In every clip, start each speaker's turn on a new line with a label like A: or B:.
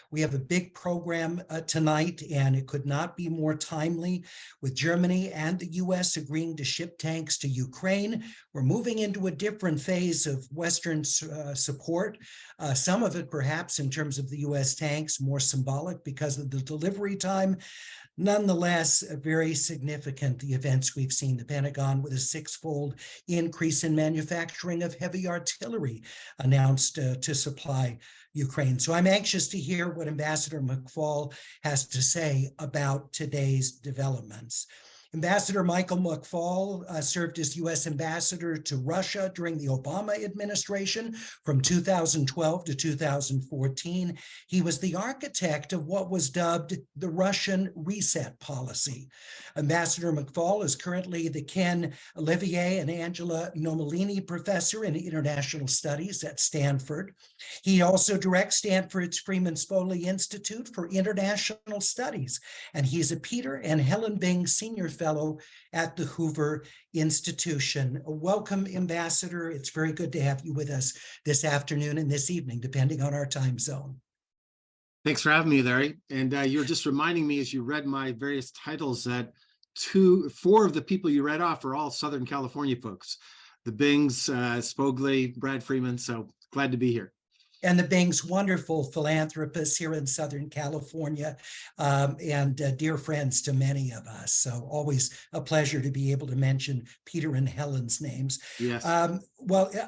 A: We have a big program tonight, and it could not be more timely with Germany and the U.S. agreeing to ship tanks to Ukraine. We're moving into a different phase of Western support, some of it perhaps in terms of the U.S. tanks, more symbolic because of the delivery time. Nonetheless, very significant, the events we've seen. The Pentagon with a six-fold increase in manufacturing of heavy artillery announced to supply Ukraine. So I'm anxious to hear what Ambassador McFaul has to say about today's developments. Ambassador Michael McFaul served as U.S. ambassador to Russia during the Obama administration from 2012 to 2014. He was the architect of what was dubbed the Russian reset policy. Ambassador McFaul is currently the Ken Olivier and Angela Nomolini Professor in International Studies at Stanford. He also directs Stanford's Freeman Spogli Institute for International Studies, and he's a Peter and Helen Bing Senior Fellow at the Hoover Institution. Welcome, Ambassador. It's very good to have you with us this afternoon and this evening, depending on our time zone.
B: Thanks for having me, Larry. And you're just reminding me as you read my various titles that four of the people you read off are all Southern California folks. The Bings, Spogli, Brad Freeman. So glad to be here.
A: And the Bings, wonderful philanthropists here in Southern California, and dear friends to many of us. So always a pleasure to be able to mention Peter and Helen's names.
B: Yes.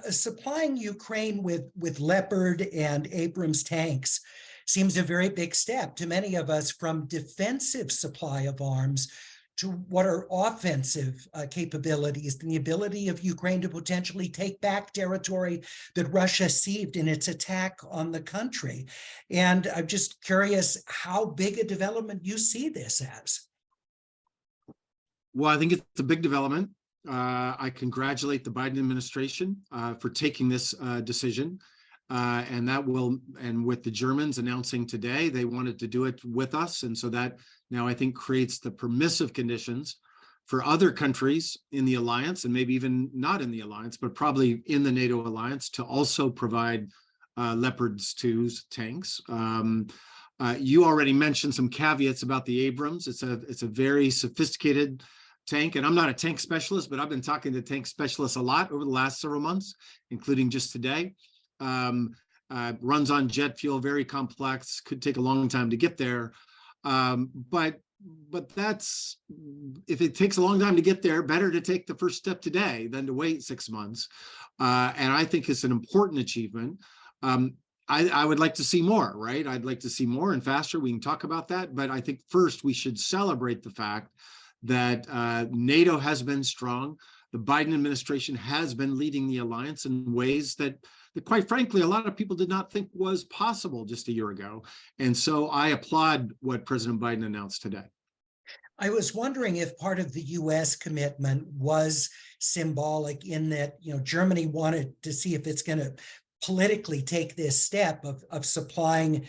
A: Supplying Ukraine with Leopard and Abrams tanks seems a very big step to many of us, from defensive supply of arms to what are offensive capabilities, and the ability of Ukraine to potentially take back territory that Russia seized in its attack on the country. And I'm just curious how big a development you see this as.
B: Well, I think it's a big development. I congratulate the Biden administration for taking this decision. And with the Germans announcing today, they wanted to do it with us. And so that now I think creates the permissive conditions for other countries in the alliance, and maybe even not in the alliance, but probably in the NATO alliance, to also provide Leopard 2's tanks. You already mentioned some caveats about the Abrams. It's a very sophisticated tank, and I'm not a tank specialist, but I've been talking to tank specialists a lot over the last several months, including just today. Runs on jet fuel, very complex, could take a long time to get there. But that's, if it takes a long time to get there, better to take the first step today than to wait 6 months. And I think it's an important achievement. I would like to see more, right? I'd like to see more and faster. We can talk about that. But I think first we should celebrate the fact that NATO has been strong. The Biden administration has been leading the alliance in ways that quite frankly, a lot of people did not think was possible just a year ago. And so I applaud what President Biden announced today.
A: I was wondering if part of the U.S. commitment was symbolic in that, Germany wanted to see if it's going to politically take this step of supplying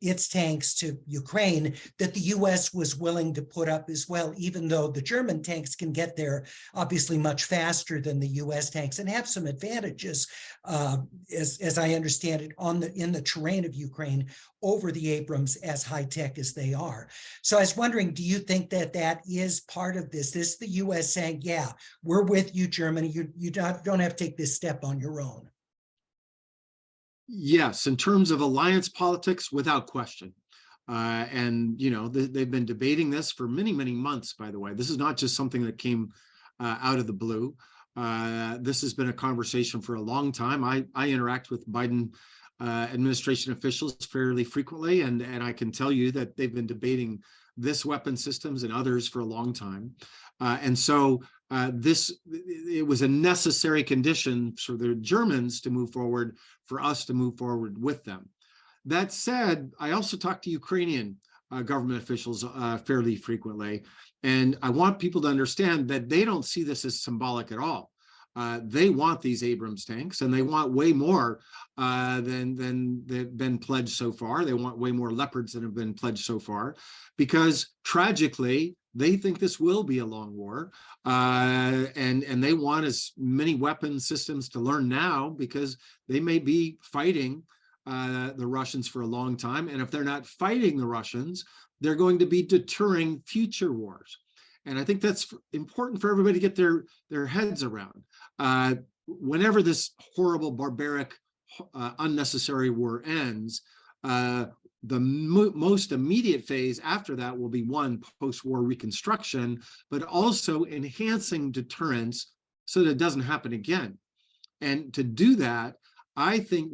A: its tanks to Ukraine, that the U.S. was willing to put up as well, even though the German tanks can get there obviously much faster than the U.S. tanks and have some advantages, as I understand it, in the terrain of Ukraine over the Abrams, as high-tech as they are. So I was wondering, do you think that is part of this? This the U.S. saying, yeah, we're with you, Germany. You don't have to take this step on your own.
B: Yes, in terms of alliance politics, without question. And, they've been debating this for many, many months, by the way. This is not just something that came out of the blue. This has been a conversation for a long time. I interact with Biden administration officials fairly frequently, and I can tell you that they've been debating this weapon systems and others for a long time. And so it was a necessary condition for the Germans to move forward, for us to move forward with them. That said, I also talk to Ukrainian government officials fairly frequently, and I want people to understand that they don't see this as symbolic at all. They want these Abrams tanks, and they want way more than they've been pledged so far. They want way more Leopards than have been pledged so far, because tragically, they think this will be a long war, and they want as many weapon systems to learn now, because they may be fighting the Russians for a long time. And if they're not fighting the Russians, they're going to be deterring future wars. And I think that's important for everybody to get their heads around. Whenever this horrible, barbaric, unnecessary war ends, the most immediate phase after that will be, one, post-war reconstruction, but also enhancing deterrence so that it doesn't happen again. And to do that, I think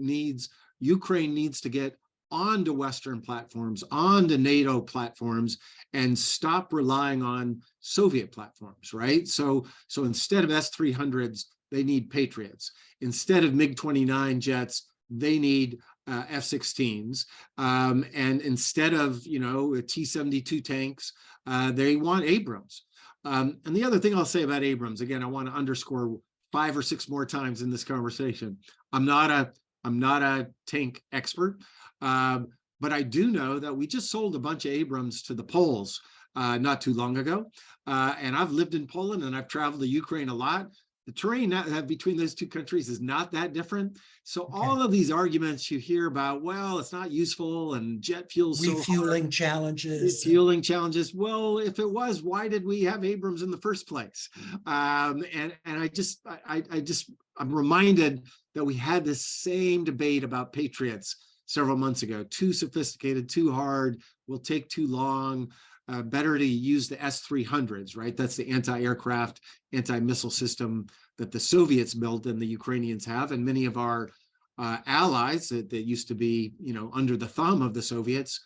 B: Ukraine needs to get onto Western platforms, onto NATO platforms, and stop relying on Soviet platforms, right? So instead of S-300s, they need Patriots. Instead of MiG-29 jets, they need F-16s. And instead of, T-72 tanks, they want Abrams. And the other thing I'll say about Abrams, again, I want to underscore 5 or 6 more times in this conversation. I'm not a tank expert, but I do know that we just sold a bunch of Abrams to the Poles not too long ago. And I've lived in Poland and I've traveled to Ukraine a lot. The terrain between those two countries is not that different. So all of these arguments you hear about, well, it's not useful and jet fuel's
A: refueling challenges.
B: Refueling challenges. Well, if it was, why did we have Abrams in the first place? And I'm reminded that we had this same debate about Patriots several months ago. Too sophisticated, too hard, will take too long. Better to use the S-300s, right? That's the anti-aircraft, anti-missile system that the Soviets built and the Ukrainians have. And many of our allies that used to be, under the thumb of the Soviets,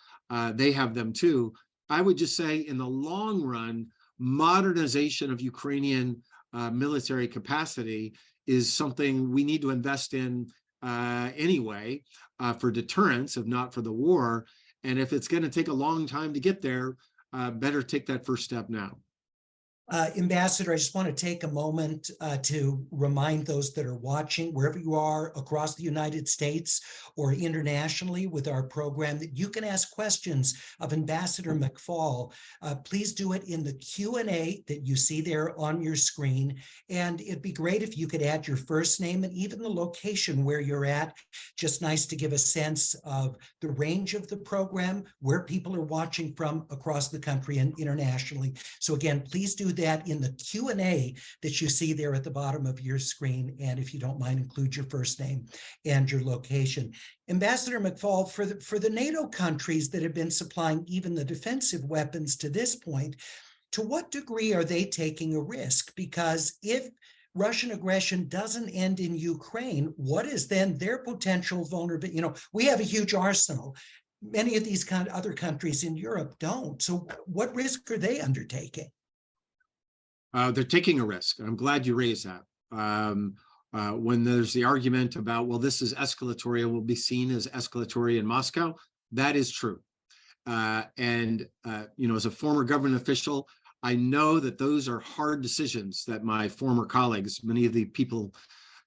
B: they have them too. I would just say in the long run, modernization of Ukrainian military capacity is something we need to invest in anyway for deterrence, if not for the war. And if it's going to take a long time to get there, better take that first step now.
A: Ambassador, I just want to take a moment to remind those that are watching, wherever you are across the United States or internationally with our program, that you can ask questions of Ambassador McFaul. Please do it in the Q&A that you see there on your screen. And it'd be great if you could add your first name and even the location where you're at. Just nice to give a sense of the range of the program, where people are watching from across the country and internationally. So again, please do that in the Q&A that you see there at the bottom of your screen. And if you don't mind, include your first name and your location. Ambassador McFaul, for the NATO countries that have been supplying even the defensive weapons to this point, to what degree are they taking a risk? Because if Russian aggression doesn't end in Ukraine, what is then their potential vulnerability? We have a huge arsenal. Many of these other countries in Europe don't. So what risk are they undertaking?
B: They're taking a risk. I'm glad you raised that. When there's the argument about, well, this is escalatory, it will be seen as escalatory in Moscow, that is true. As a former government official, I know that those are hard decisions that my former colleagues, many of the people,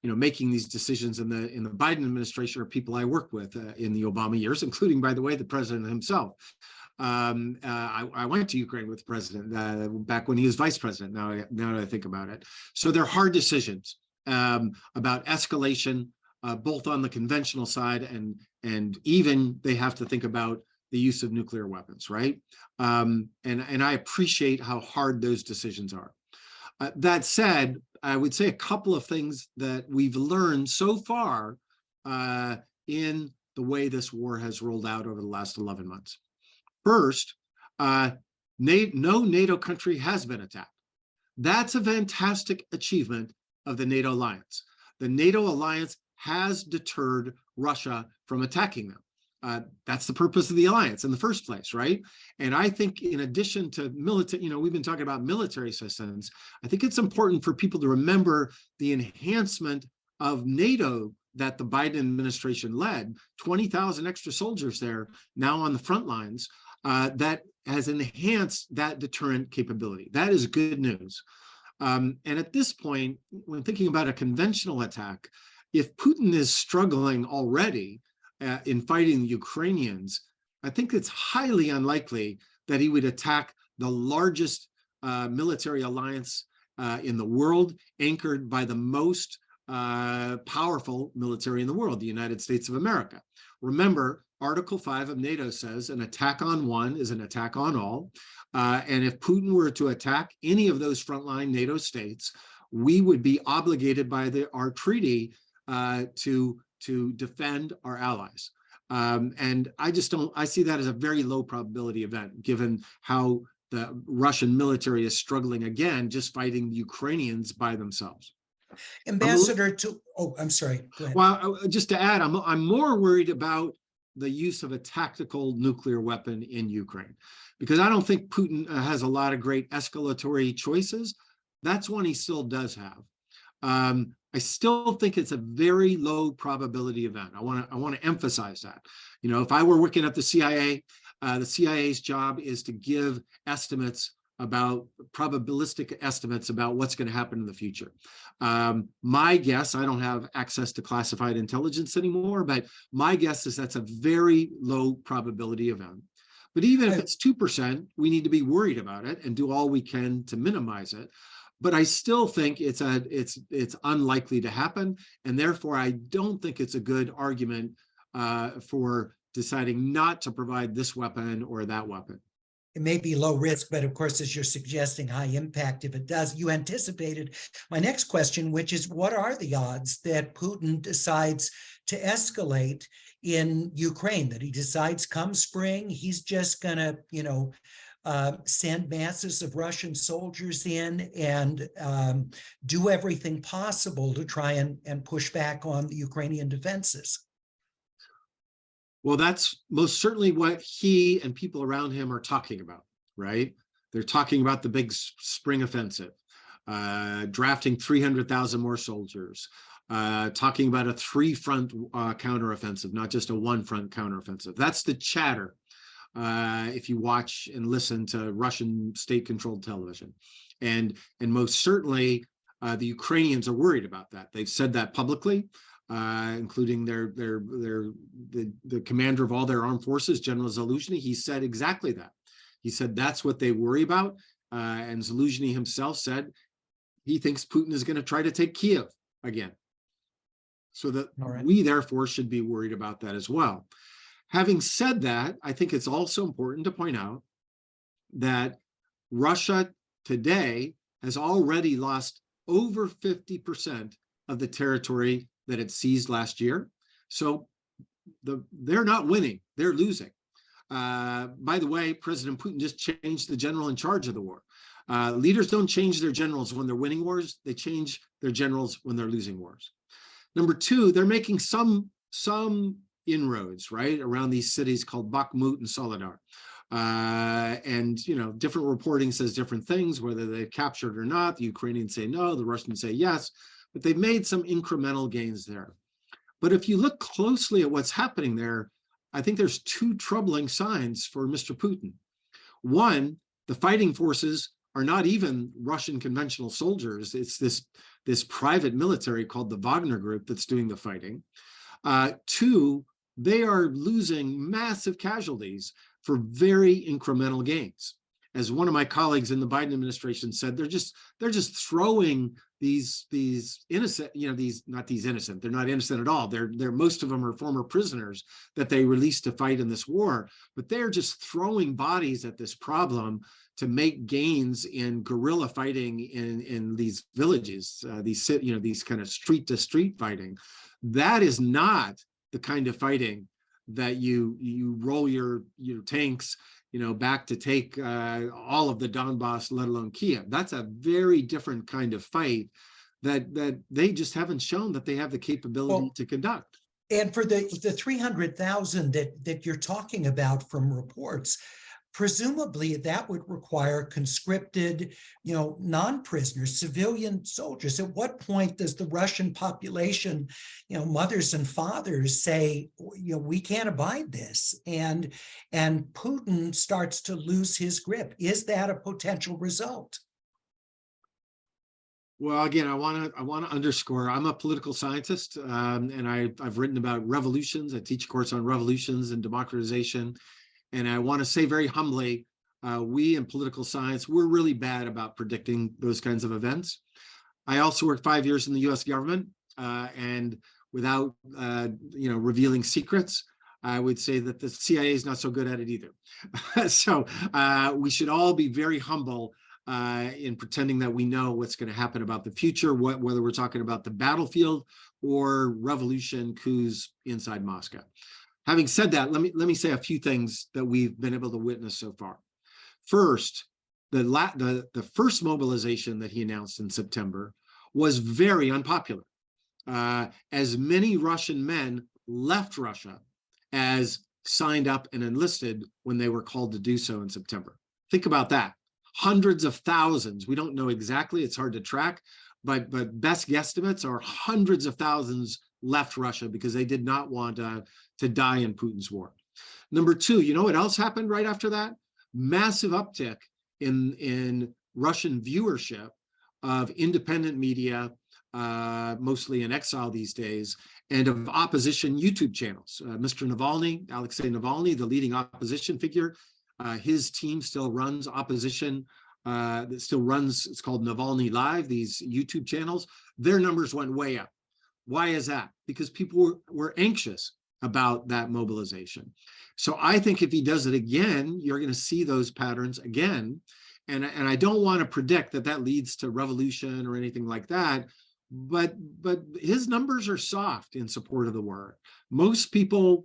B: making these decisions in the Biden administration are people I worked with in the Obama years, including, by the way, the president himself. I went to Ukraine with the president back when he was vice president. Now that I think about it, so they're hard decisions about escalation, both on the conventional side and even they have to think about the use of nuclear weapons, right? And I appreciate how hard those decisions are. That said, I would say a couple of things that we've learned so far in the way this war has rolled out over the last 11 months. First, no NATO country has been attacked. That's a fantastic achievement of the NATO alliance. The NATO alliance has deterred Russia from attacking them. That's the purpose of the alliance in the first place, right? And I think in addition to military, we've been talking about military assistance, I think it's important for people to remember the enhancement of NATO that the Biden administration led, 20,000 extra soldiers there now on the front lines, that has enhanced that deterrent capability. That is good news. And at this point, when thinking about a conventional attack, if Putin is struggling already in fighting the Ukrainians, I think it's highly unlikely that he would attack the largest military alliance in the world, anchored by the most powerful military in the world, the United States of America. Remember, Article 5 of NATO says an attack on one is an attack on all. And if Putin were to attack any of those frontline NATO states, we would be obligated by our treaty to defend our allies. And I see that as a very low probability event, given how the Russian military is struggling again, just fighting the Ukrainians by themselves.
A: I'm sorry. Go ahead.
B: Well, just to add, I'm more worried about the use of a tactical nuclear weapon in Ukraine, because I don't think Putin has a lot of great escalatory choices. That's one he still does have. I still think it's a very low probability event. I want to emphasize that. You know, if I were working at the CIA's job is to give estimates about probabilistic estimates about what's going to happen in the future. My guess, I don't have access to classified intelligence anymore, but my guess is that's a very low probability event. But even if it's 2%, we need to be worried about it and do all we can to minimize it. But I still think it's unlikely to happen, and therefore I don't think it's a good argument for deciding not to provide this weapon or that weapon.
A: It may be low risk, but of course, as you're suggesting, high impact if it does. You anticipated my next question, which is, what are the odds that Putin decides to escalate in Ukraine, that he decides come spring, he's just going to, send masses of Russian soldiers in and do everything possible to try and push back on the Ukrainian defenses?
B: Well, that's most certainly what he and people around him are talking about, right? They're talking about the big spring offensive, drafting 300,000 more soldiers, talking about a three-front counteroffensive, not just a one-front counteroffensive. That's the chatter if you watch and listen to Russian state-controlled television. And most certainly, the Ukrainians are worried about that. They've said that publicly. Including the commander of all their armed forces, General Zaluzhny. He said exactly that. He said that's what they worry about. And Zaluzhny himself said he thinks Putin is going to try to take Kiev again. So that we therefore should be worried about that as well. Having said that, I think it's also important to point out that Russia today has already lost over 50% of the territory that it seized last year. So they're not winning, they're losing. By the way, President Putin just changed the general in charge of the war. Leaders don't change their generals when they're winning wars, they change their generals when they're losing wars. Number two, they're making some inroads, right, around these cities called Bakhmut and Soledar. And, different reporting says different things, whether they've captured or not. The Ukrainians say no, the Russians say yes. But they've made some incremental gains there. But if you look closely at what's happening there, I think there's two troubling signs for Mr. Putin. One, the fighting forces are not even Russian conventional soldiers. It's this private military called the Wagner Group that's doing the fighting. Two, they are losing massive casualties for very incremental gains. As one of my colleagues in the Biden administration said, they're just throwing these innocent, they're not innocent at all. They're most of them are former prisoners that they released to fight in this war, but they're just throwing bodies at this problem to make gains in guerrilla fighting in these villages, these kind of street to street fighting. That is not the kind of fighting that you roll your tanks back to take all of the Donbass, let alone Kiev. That's a very different kind of fight that they just haven't shown that they have the capability to conduct.
A: And for the 300,000 that you're talking about from reports, presumably that would require conscripted, non-prisoners, civilian soldiers. At what point does the Russian population, mothers and fathers say, we can't abide this, and Putin starts to lose his grip? Is that a potential result?
B: Well, again, I want to underscore, I'm a political scientist, and I've written about revolutions. I teach a course on revolutions and democratization. And I want to say very humbly, we in political science, we're really bad about predicting those kinds of events. I also worked 5 years in the US government, and without revealing secrets, I would say that the CIA is not so good at it either. So we should all be very humble in pretending that we know what's going to happen about the future, whether we're talking about the battlefield or revolution coups inside Moscow. Having said that, let me say a few things that we've been able to witness so far. First, the first mobilization that he announced in September was very unpopular. As many Russian men left Russia as signed up and enlisted when they were called to do so in September. Think about that. Hundreds of thousands. We don't know exactly. It's hard to track, but best guesstimates are hundreds of thousands left Russia because they did not want to die in Putin's war. Number two, you know what else happened right after that? Massive uptick in Russian viewership of independent media, mostly in exile these days, and of opposition YouTube channels. Mr. Navalny, Alexei Navalny, the leading opposition figure, his team still runs opposition, it's called Navalny Live, these YouTube channels. Their numbers went way up. Why is that? Because people were anxious about that mobilization. So I think if he does it again, you're going to see those patterns again. And I don't want to predict that leads to revolution or anything like that. But his numbers are soft in support of the war. Most people,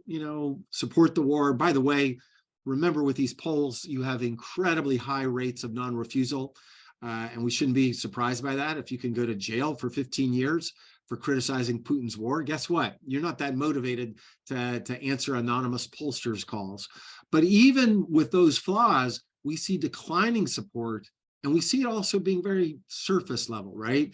B: support the war. By the way, remember with these polls, you have incredibly high rates of non-refusal. And we shouldn't be surprised by that. If you can go to jail for 15 years for criticizing Putin's war, guess what? You're not that motivated to answer anonymous pollsters' calls. But even with those flaws, we see declining support. And we see it also being very surface level, right?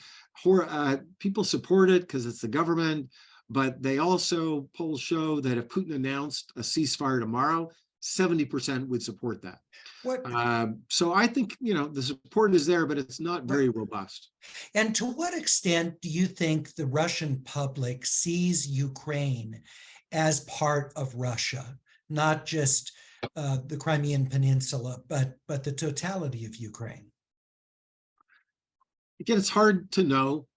B: People support it because it's the government, but they also, polls show that if Putin announced a ceasefire tomorrow, 70% would support that. So I think, the support is there, but it's not very robust.
A: And to what extent do you think the Russian public sees Ukraine as part of Russia, not just the Crimean Peninsula, but the totality of Ukraine?
B: Again, it's hard to know.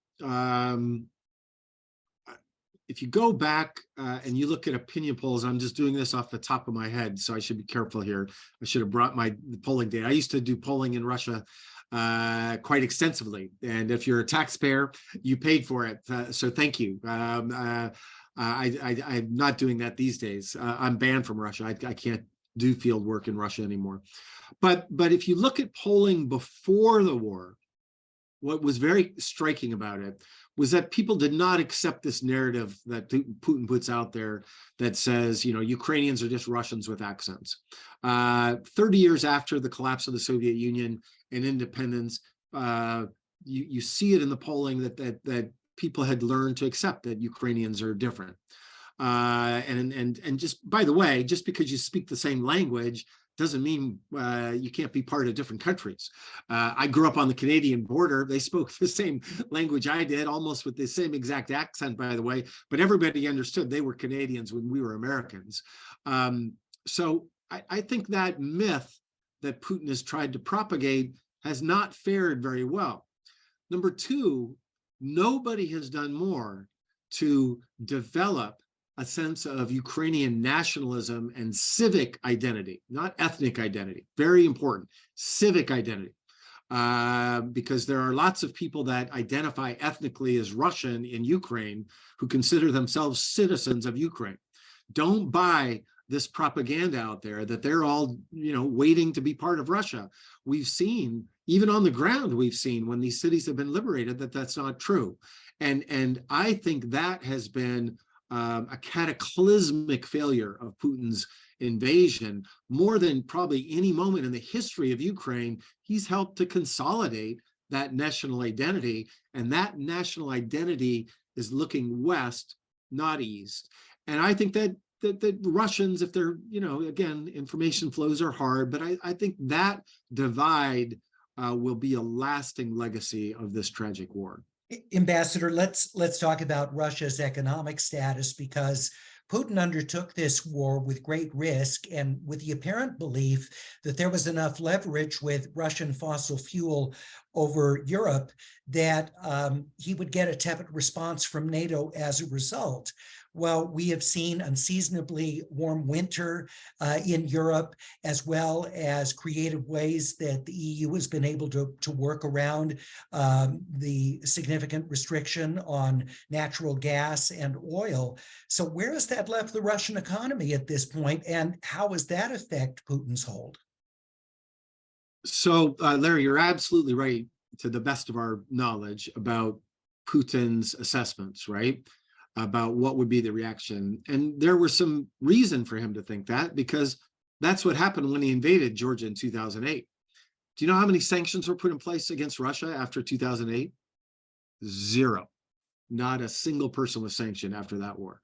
B: If you go back and you look at opinion polls, I'm just doing this off the top of my head, so I should be careful here. I should have brought my polling data. I used to do polling in Russia quite extensively, and if you're a taxpayer, you paid for it. So thank you. I'm not doing that these days. I'm banned from Russia. I can't do field work in Russia anymore. But if you look at polling before the war, what was very striking about it was that people did not accept this narrative that Putin puts out there that says, Ukrainians are just Russians with accents. 30 years after the collapse of the Soviet Union and independence, you see it in the polling that people had learned to accept that Ukrainians are different. And just, by the way, just because you speak the same language doesn't mean you can't be part of different countries. I grew up on the Canadian border. They spoke the same language I did, almost with the same exact accent, by the way, but everybody understood they were Canadians when we were Americans. So I think that myth that Putin has tried to propagate has not fared very well. Number two, nobody has done more to develop a sense of Ukrainian nationalism and civic identity, not ethnic identity, very important, civic identity, because there are lots of people that identify ethnically as Russian in Ukraine who consider themselves citizens of Ukraine. Don't buy this propaganda out there that they're all, waiting to be part of Russia. We've seen, even on the ground, we've seen when these cities have been liberated that that's not true. And I think that has been a cataclysmic failure of Putin's invasion. More than probably any moment in the history of Ukraine, he's helped to consolidate that national identity, and that national identity is looking west, not east. And I think that the Russians, if they're, again, information flows are hard, but I think that divide will be a lasting legacy of this tragic war.
A: Ambassador, let's talk about Russia's economic status, because Putin undertook this war with great risk and with the apparent belief that there was enough leverage with Russian fossil fuel over Europe, that he would get a tepid response from NATO as a result. Well, we have seen unseasonably warm winter in Europe, as well as creative ways that the EU has been able to work around the significant restriction on natural gas and oil. So where has that left the Russian economy at this point, and how does that affect Putin's hold?
B: So, Larry, you're absolutely right, to the best of our knowledge, about Putin's assessments, right? About what would be the reaction. And there was some reason for him to think that, because that's what happened when he invaded Georgia in 2008. Do you know how many sanctions were put in place against Russia after 2008? Zero. Not a single person was sanctioned after that war.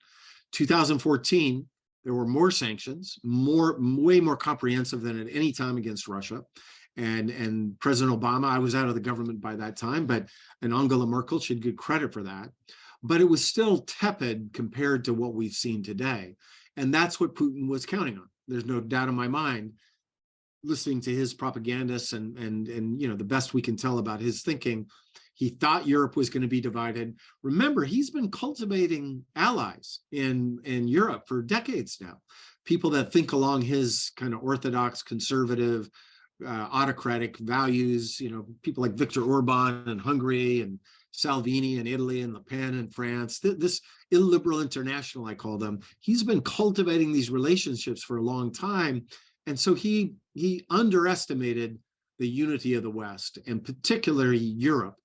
B: 2014, there were more sanctions, way more comprehensive than at any time against Russia. And President Obama, I was out of the government by that time, and Angela Merkel should get credit for that. But it was still tepid compared to what we've seen today. And that's what Putin was counting on. There's no doubt in my mind, listening to his propagandists and the best we can tell about his thinking, he thought Europe was going to be divided. Remember, he's been cultivating allies in Europe for decades now. People that think along his kind of orthodox, conservative, autocratic values, people like Viktor Orban in Hungary, and Salvini in Italy, and Le Pen in France, this illiberal international, I call them. He's been cultivating these relationships for a long time. And so he underestimated the unity of the West, and particularly Europe,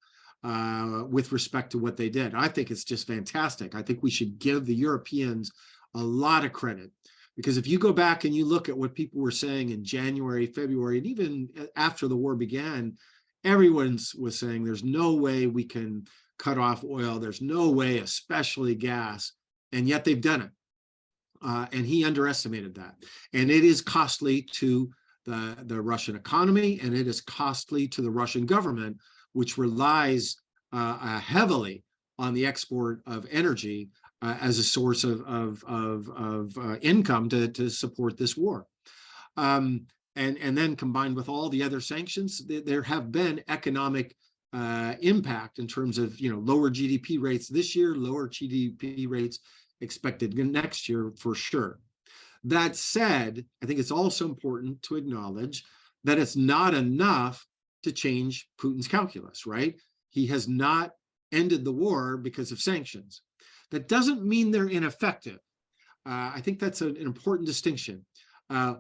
B: with respect to what they did. I think it's just fantastic. I think we should give the Europeans a lot of credit, because if you go back and you look at what people were saying in January, February, and even after the war began, everyone was saying there's no way we can cut off oil. There's no way, especially gas. And yet they've done it. And he underestimated that. And it is costly to the Russian economy, and it is costly to the Russian government, which relies heavily on the export of energy as a source of income to support this war. And then combined with all the other sanctions, there have been economic impact in terms of lower GDP rates this year, lower GDP rates expected next year for sure. That said, I think it's also important to acknowledge that it's not enough to change Putin's calculus, right? He has not ended the war because of sanctions. That doesn't mean they're ineffective. I think that's an important distinction.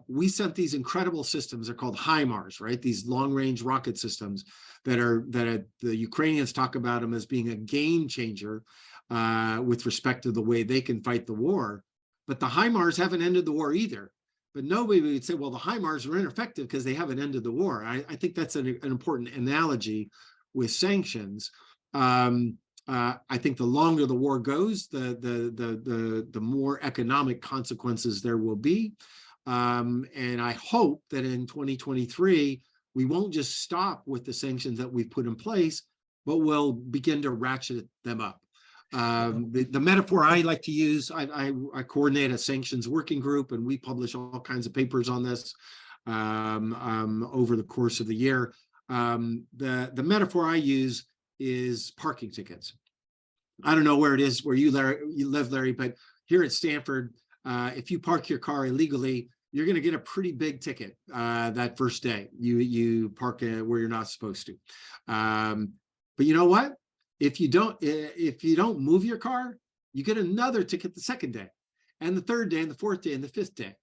B: We sent these incredible systems, they're called HIMARS, right? These long-range rocket systems that the Ukrainians talk about them as being a game changer with respect to the way they can fight the war. But the HIMARS haven't ended the war either. But nobody would say, well, the HIMARS were ineffective because they haven't ended the war. I think that's an important analogy with sanctions. I think the longer the war goes, the more economic consequences there will be. And I hope that in 2023, we won't just stop with the sanctions that we've put in place, but we'll begin to ratchet them up. The metaphor I like to use, I coordinate a sanctions working group, and we publish all kinds of papers on this over the course of the year. The metaphor I use is parking tickets. I don't know where it is where you live, Larry, but here at Stanford, if you park your car illegally, you're going to get a pretty big ticket that first day. You park where you're not supposed to. But you know what? If you don't move your car, you get another ticket the second day, and the third day, and the fourth day, and the fifth day.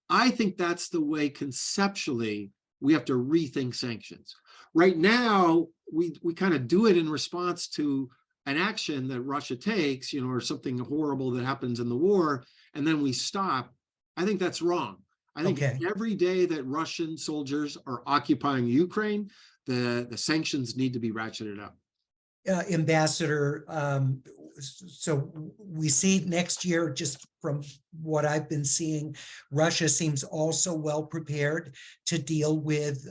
B: I think that's the way conceptually we have to rethink sanctions. Right now, we kind of do it in response to an action that Russia takes, or something horrible that happens in the war, and then we stop. I think that's wrong. I think every day that Russian soldiers are occupying Ukraine, the sanctions need to be ratcheted up.
A: Ambassador, so we see next year, just from what I've been seeing, Russia seems also well prepared to deal with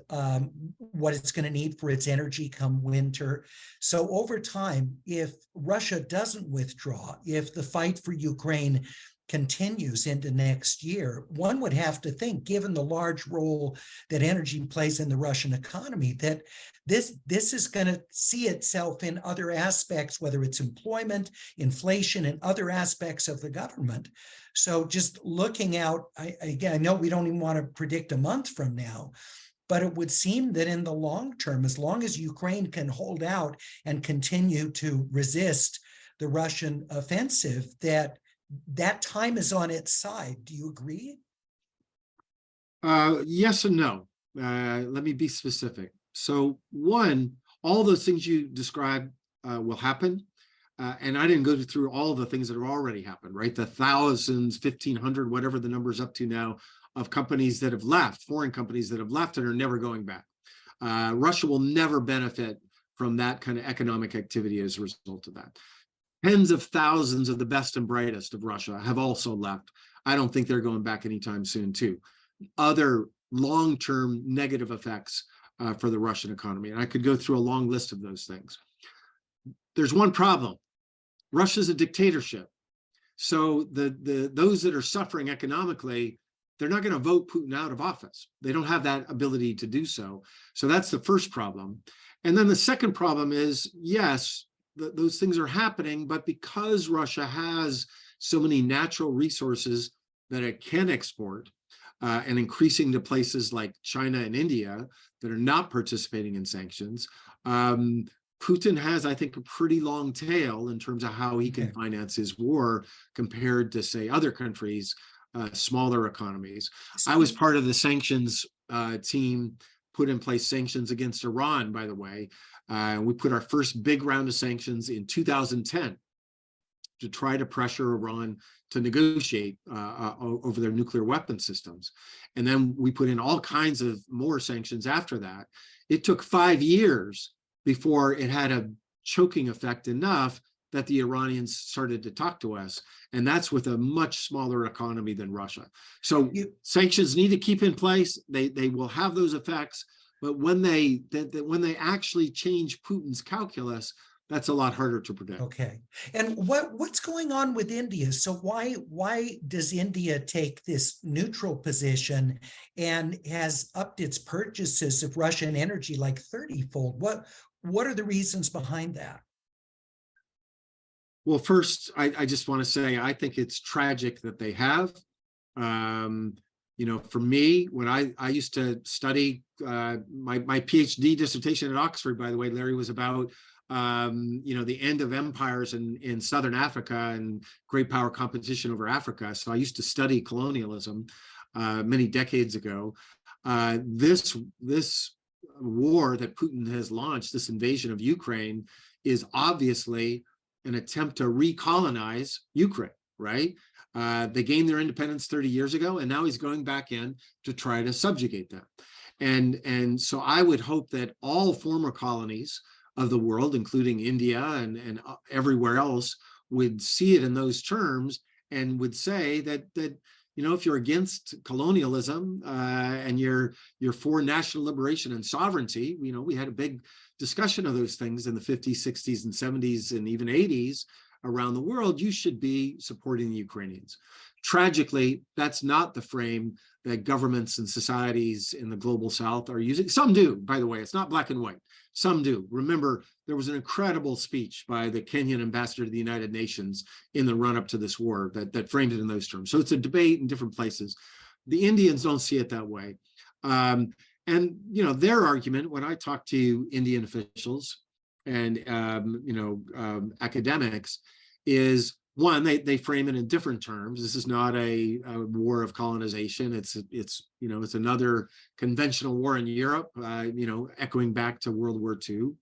A: what it's going to need for its energy come winter. So over time, if Russia doesn't withdraw, if the fight for Ukraine continues into next year, one would have to think, given the large role that energy plays in the Russian economy, that this is going to see itself in other aspects, whether it's employment, inflation, and other aspects of the government. So just looking out, again, I know we don't even want to predict a month from now, but it would seem that in the long term, as long as Ukraine can hold out and continue to resist the Russian offensive, that time is on its side. Do you agree?
B: Yes and no. Let me be specific. So one, all those things you described will happen. And I didn't go through all the things that have already happened, right? The thousands, 1,500, whatever the number's up to now, of companies that have left, foreign companies that have left and are never going back. Russia will never benefit from that kind of economic activity as a result of that. Tens of thousands of the best and brightest of Russia have also left. I don't think they're going back anytime soon, too. Other long-term negative effects for the Russian economy. And I could go through a long list of those things. There's one problem. Russia's a dictatorship. So those that are suffering economically, they're not going to vote Putin out of office. They don't have that ability to do so. So that's the first problem. And then the second problem is, yes, those things are happening, but because Russia has so many natural resources that it can export, and increasing to places like China and India that are not participating in sanctions, Putin has, I think, a pretty long tail in terms of how he can finance his war compared to, say, other countries, smaller economies. I was part of the sanctions team, put in place sanctions against Iran, by the way. We put our first big round of sanctions in 2010 to try to pressure Iran to negotiate over their nuclear weapon systems. And then we put in all kinds of more sanctions after that. It took 5 years before it had a choking effect enough that the Iranians started to talk to us. And that's with a much smaller economy than Russia. So sanctions need to keep in place. They will have those effects. But when they actually change Putin's calculus, that's a lot harder to predict.
A: Okay. And what's going on with India? So why does India take this neutral position and has upped its purchases of Russian energy like 30-fold? What are the reasons behind that?
B: Well, first, I just want to say I think it's tragic that they have. You know, for me, when I used to study, my PhD dissertation at Oxford, by the way, Larry, was about you know, the end of empires in Southern Africa and great power competition over Africa. So I used to study colonialism many decades ago. This war that Putin has launched, this invasion of Ukraine, is obviously an attempt to recolonize Ukraine, right? They gained their independence 30 years ago, and now he's going back in to try to subjugate them. And so I would hope that all former colonies of the world, including India and everywhere else, would see it in those terms and would say that you know, if you're against colonialism and you're for national liberation and sovereignty, you know, we had a big discussion of those things in the 50s, 60s, and 70s, and even 80s around the world, you should be supporting the Ukrainians. Tragically, that's not the frame that governments and societies in the global South are using. Some do, by the way, it's not black and white. Some do. Remember, there was an incredible speech by the Kenyan ambassador to the United Nations in the run-up to this war that framed it in those terms. So it's a debate in different places. The Indians don't see it that way. And, you know, their argument, when I talk to Indian officials and, you know, academics, is one, they frame it in different terms. This is not a war of colonization. It's you know, it's another conventional war in Europe, you know, echoing back to World War II.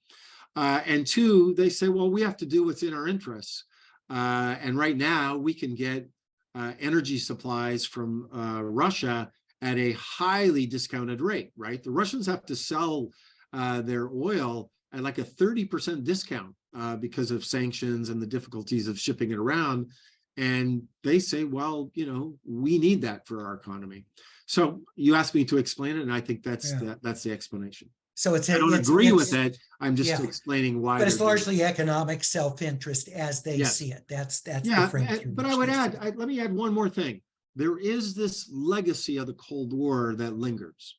B: And two, they say, well, we have to do what's in our interests. And right now we can get energy supplies from Russia at a highly discounted rate, right? The Russians have to sell their oil at like a 30% discount because of sanctions and the difficulties of shipping it around. And they say, well, you know, we need that for our economy. So you asked me to explain it, and I think that's the explanation.
A: So it's
B: I don't agree with it. I'm just explaining why.
A: but it's largely economic self-interest as they
B: Yes.
A: see it. That's the
B: Yeah,
A: frame through
B: but
A: which
B: I would
A: they see
B: add,
A: it.
B: let me add one more thing. There is this legacy of the Cold War that lingers.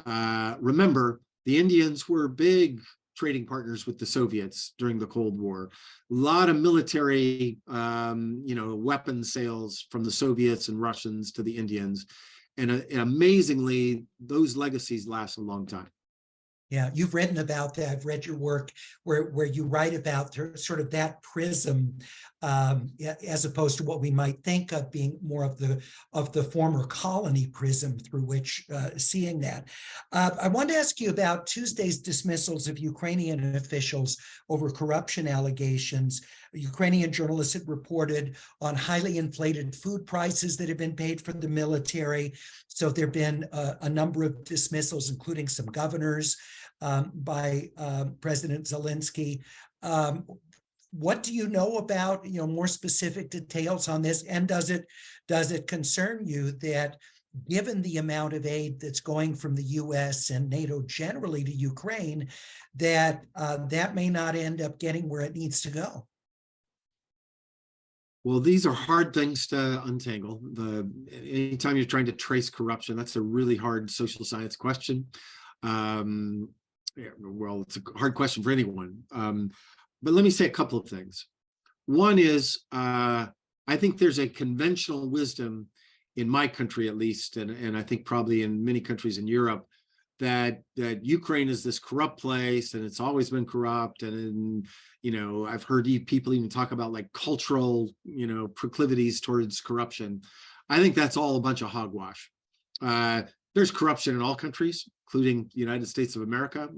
B: Remember, the Indians were big trading partners with the Soviets during the Cold War. A lot of military, weapon sales from the Soviets and Russians to the Indians. And amazingly, those legacies last a long time.
A: Yeah, you've written about that. I've read your work where you write about sort of that prism, as opposed to what we might think of being more of the former colony prism through which seeing that. I want to ask you about Tuesday's dismissals of Ukrainian officials over corruption allegations. Ukrainian journalists had reported on highly inflated food prices that have been paid for the military. So there have been a number of dismissals, including some governors, by President Zelensky. What do you know about, more specific details on this? And does it concern you that, given the amount of aid that's going from the U.S. and NATO generally to Ukraine, that that may not end up getting where it needs to go?
B: Well, these are hard things to untangle. Anytime you're trying to trace corruption, that's a really hard social science question. Well, it's a hard question for anyone. But let me say a couple of things. One is, I think there's a conventional wisdom in my country, at least, and I think probably in many countries in Europe, that Ukraine is this corrupt place and it's always been corrupt. And, I've heard people even talk about like cultural, proclivities towards corruption. I think that's all a bunch of hogwash. There's corruption in all countries, including the United States of America.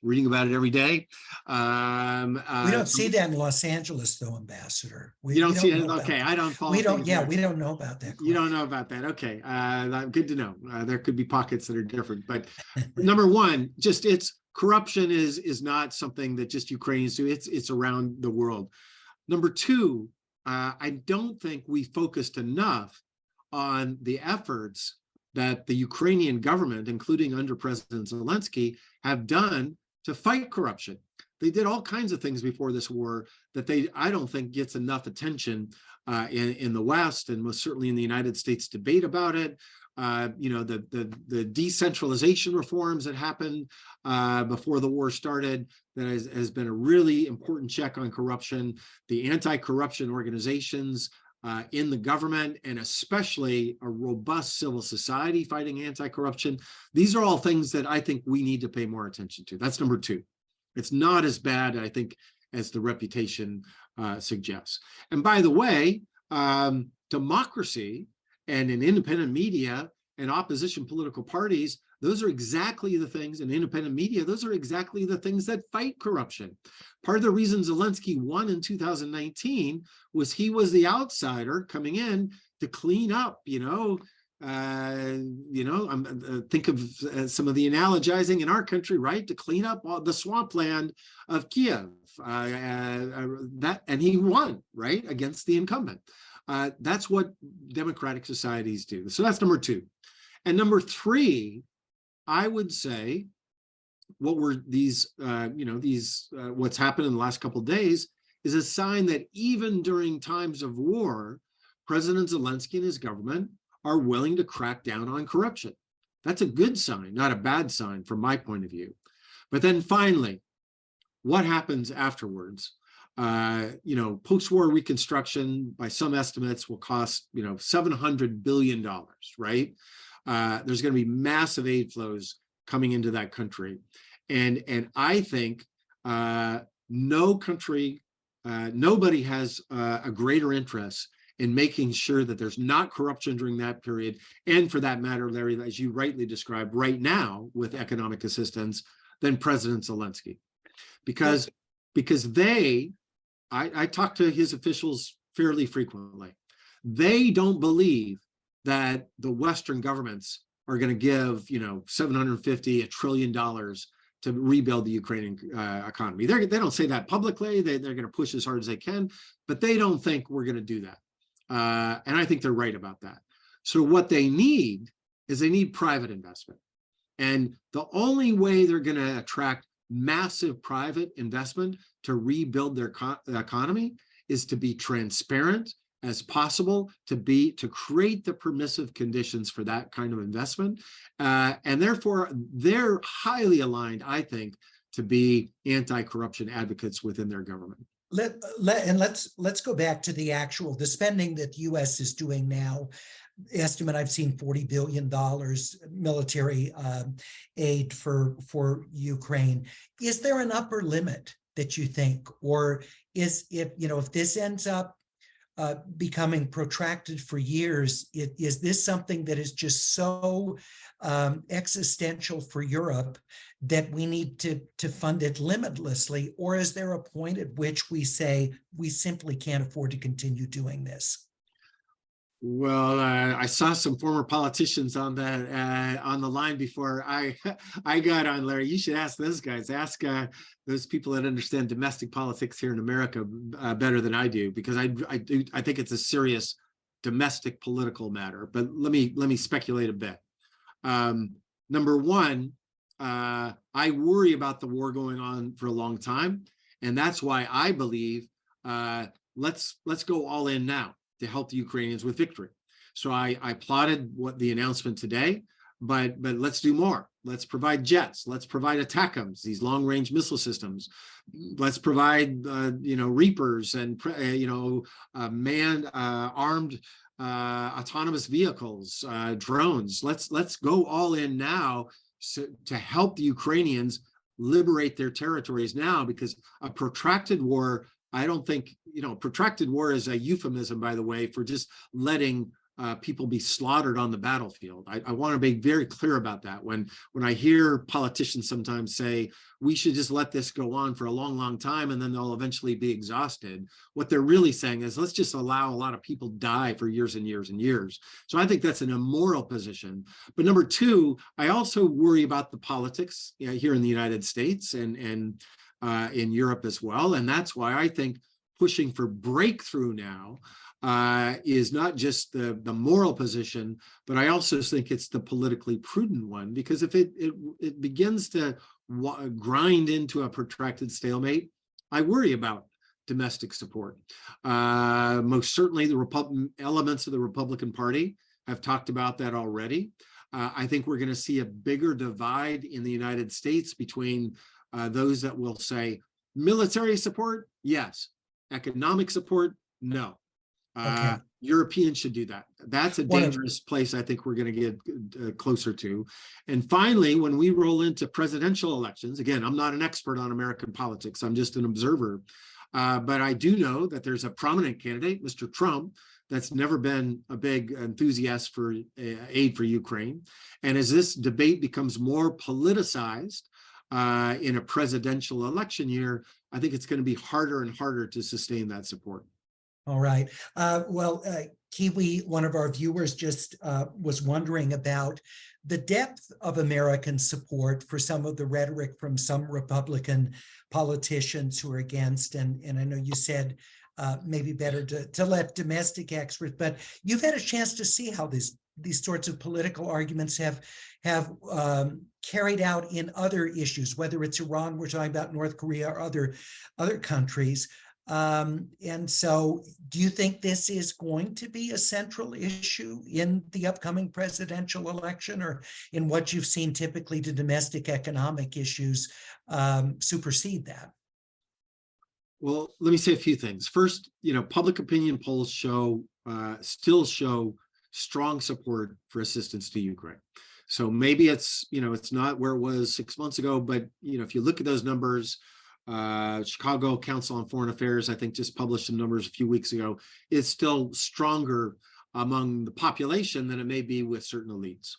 B: Reading about it every day.
A: We don't see that in Los Angeles, though, Ambassador.
B: You don't see it? Okay, I don't follow.
A: We don't. Yeah, we don't know about that.
B: You don't know about that. Okay, good to know. There could be pockets that are different, but number one, it's corruption is not something that just Ukrainians do. It's around the world. Number two, I don't think we focused enough on the efforts that the Ukrainian government, including under President Zelensky, have done to fight corruption. They did all kinds of things before this war that I don't think gets enough attention in the West, and most certainly in the United States debate about it. The decentralization reforms that happened before the war started, that has been a really important check on corruption. The anti-corruption organizations in the government, and especially a robust civil society fighting anti-corruption. These are all things that I think we need to pay more attention to. That's number two. It's not as bad, I think, as the reputation suggests. And by the way, democracy and an independent media and opposition political parties, those are exactly the things, and independent media, those are exactly the things that fight corruption. Part of the reason Zelensky won in 2019 was he was the outsider coming in to clean up, think of some of the analogizing in our country, right? To clean up all the swampland of Kiev, and he won, right, against the incumbent. That's what democratic societies do. So that's number two. And number three, I would say, what were what's happened in the last couple of days is a sign that even during times of war, President Zelensky and his government are willing to crack down on corruption. That's a good sign, not a bad sign from my point of view. But then finally, what happens afterwards? Post-war reconstruction, by some estimates, will cost, $700 billion, right? There's going to be massive aid flows coming into that country. And I think no country, nobody has a greater interest in making sure that there's not corruption during that period. And for that matter, Larry, as you rightly described, right now with economic assistance, than President Zelensky. Because I talk to his officials fairly frequently. They don't believe that the Western governments are going to give, $750 trillion to rebuild the Ukrainian economy. They don't say that publicly. They're going to push as hard as they can, but they don't think we're going to do that. And I think they're right about that. So what they need is private investment. And the only way they're going to attract massive private investment to rebuild their economy is to be transparent as possible, to create the permissive conditions for that kind of investment. And therefore, they're highly aligned, I think, to be anti-corruption advocates within their government.
A: Let's go back to the spending that the U.S. is doing now. Estimate I've seen $40 billion military aid for Ukraine. Is there an upper limit that you think, or if this ends up becoming protracted for years, is this something that is just so existential for Europe that we need to fund it limitlessly, or is there a point at which we say we simply can't afford to continue doing this?
B: Well, I saw some former politicians on the line before I got on, Larry. You should ask those guys. Ask those people that understand domestic politics here in America better than I do, because I think it's a serious domestic political matter. But let me speculate a bit. Number one, I worry about the war going on for a long time, and that's why I believe let's go all in now to help the Ukrainians with victory. So I applauded what the announcement today, but let's do more. Let's provide jets. Let's provide ATACMS, these long-range missile systems. Let's provide Reapers and manned armed autonomous vehicles, drones. Let's go all in now to help the Ukrainians liberate their territories now, because a protracted war, I don't think, protracted war is a euphemism, by the way, for just letting people be slaughtered on the battlefield. I want to be very clear about that. When I hear politicians sometimes say, we should just let this go on for a long, long time, and then they'll eventually be exhausted, what they're really saying is, let's just allow a lot of people die for years and years and years. So I think that's an immoral position. But number two, I also worry about the politics here in the United States and in Europe as well. And that's why I think pushing for breakthrough now is not just the moral position, but I also think it's the politically prudent one, because if it begins to grind into a protracted stalemate, I worry about domestic support. Most certainly the elements of the Republican Party have talked about that already. I think we're going to see a bigger divide in the United States between those that will say military support, yes. Economic support, no.
A: Okay.
B: Europeans should do that. That's a dangerous place I think we're going to get closer to. And finally, when we roll into presidential elections, again, I'm not an expert on American politics. I'm just an observer. But I do know that there's a prominent candidate, Mr. Trump, that's never been a big enthusiast for aid for Ukraine. And as this debate becomes more politicized in a presidential election year, I think it's going to be harder and harder to sustain that support.
A: All right. Kiwi, one of our viewers, just was wondering about the depth of American support for some of the rhetoric from some Republican politicians who are against. And I know you said maybe better to let domestic experts, but you've had a chance to see how these sorts of political arguments have carried out in other issues, whether it's Iran, we're talking about North Korea, or other countries. And so do you think this is going to be a central issue in the upcoming presidential election, or in what you've seen typically the domestic economic issues supersede that?
B: Well, let me say a few things. First, public opinion polls still show strong support for assistance to Ukraine. So maybe it's not where it was 6 months ago, but if you look at those numbers, Chicago Council on Foreign Affairs, I think, just published some numbers a few weeks ago. It's still stronger among the population than it may be with certain elites,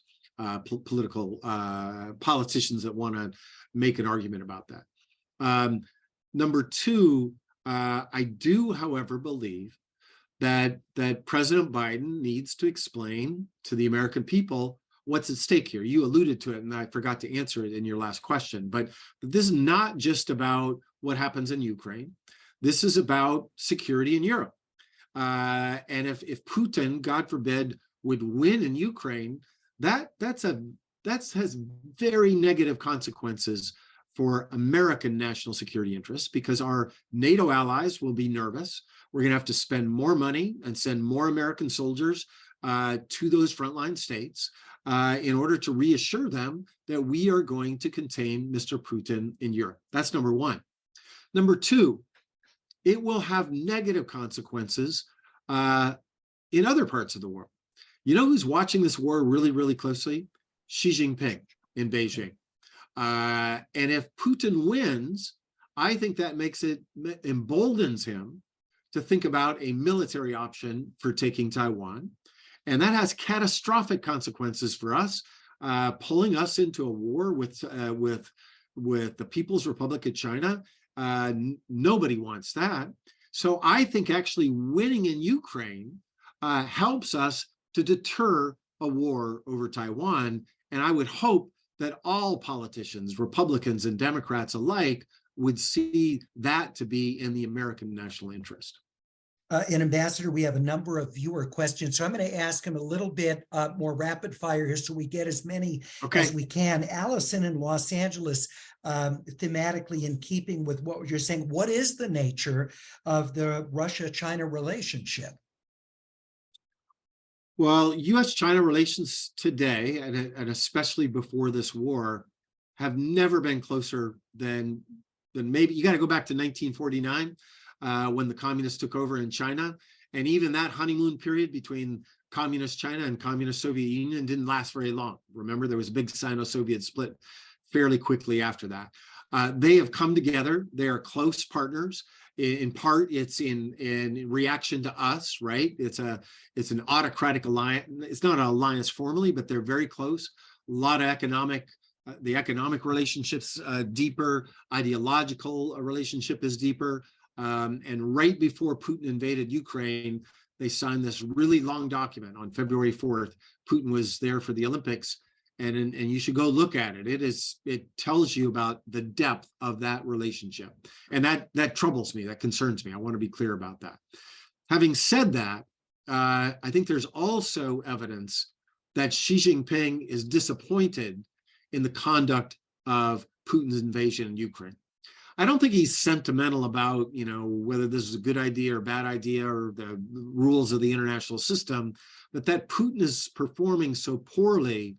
B: political politicians that want to make an argument about that. Number two, I do, however, believe that President Biden needs to explain to the American people what's at stake here. You alluded to it, and I forgot to answer it in your last question, but this is not just about what happens in Ukraine. This is about security in Europe. And if Putin, God forbid, would win in Ukraine, that's a that has very negative consequences for American national security interests, because our NATO allies will be nervous. We're going to have to spend more money and send more American soldiers to those frontline states in order to reassure them that we are going to contain Mr. Putin in Europe. That's number one. Number two, it will have negative consequences in other parts of the world. You know who's watching this war really, really closely? Xi Jinping in Beijing. And if Putin wins, I think that emboldens him to think about a military option for taking Taiwan. And that has catastrophic consequences for us, pulling us into a war with the People's Republic of China. Nobody wants that. So I think actually winning in Ukraine helps us to deter a war over Taiwan. And I would hope that all politicians, Republicans and Democrats alike, would see that to be in the American national interest.
A: And Ambassador, we have a number of viewer questions, so I'm going to ask him a little bit more rapid fire here so we get as many as we can. Allison in Los Angeles, thematically in keeping with what you're saying, what is the nature of the Russia-China relationship?
B: Well, U.S.-China relations today, and especially before this war, have never been closer than maybe, you got to go back to 1949 when the communists took over in China. And even that honeymoon period between communist China and communist Soviet Union didn't last very long. Remember, there was a big Sino-Soviet split fairly quickly after that. They have come together. They are close partners. In part, it's in reaction to us, right? It's an autocratic alliance. It's not an alliance formally, but they're very close. A lot of the economic relationships deeper. Ideological relationship is deeper. And right before Putin invaded Ukraine, they signed this really long document on February 4th. Putin was there for the Olympics. And you should go look at it. It tells you about the depth of that relationship. And that troubles me, that concerns me. I want to be clear about that. Having said that, I think there's also evidence that Xi Jinping is disappointed in the conduct of Putin's invasion in Ukraine. I don't think he's sentimental about, whether this is a good idea or bad idea or the rules of the international system, but that Putin is performing so poorly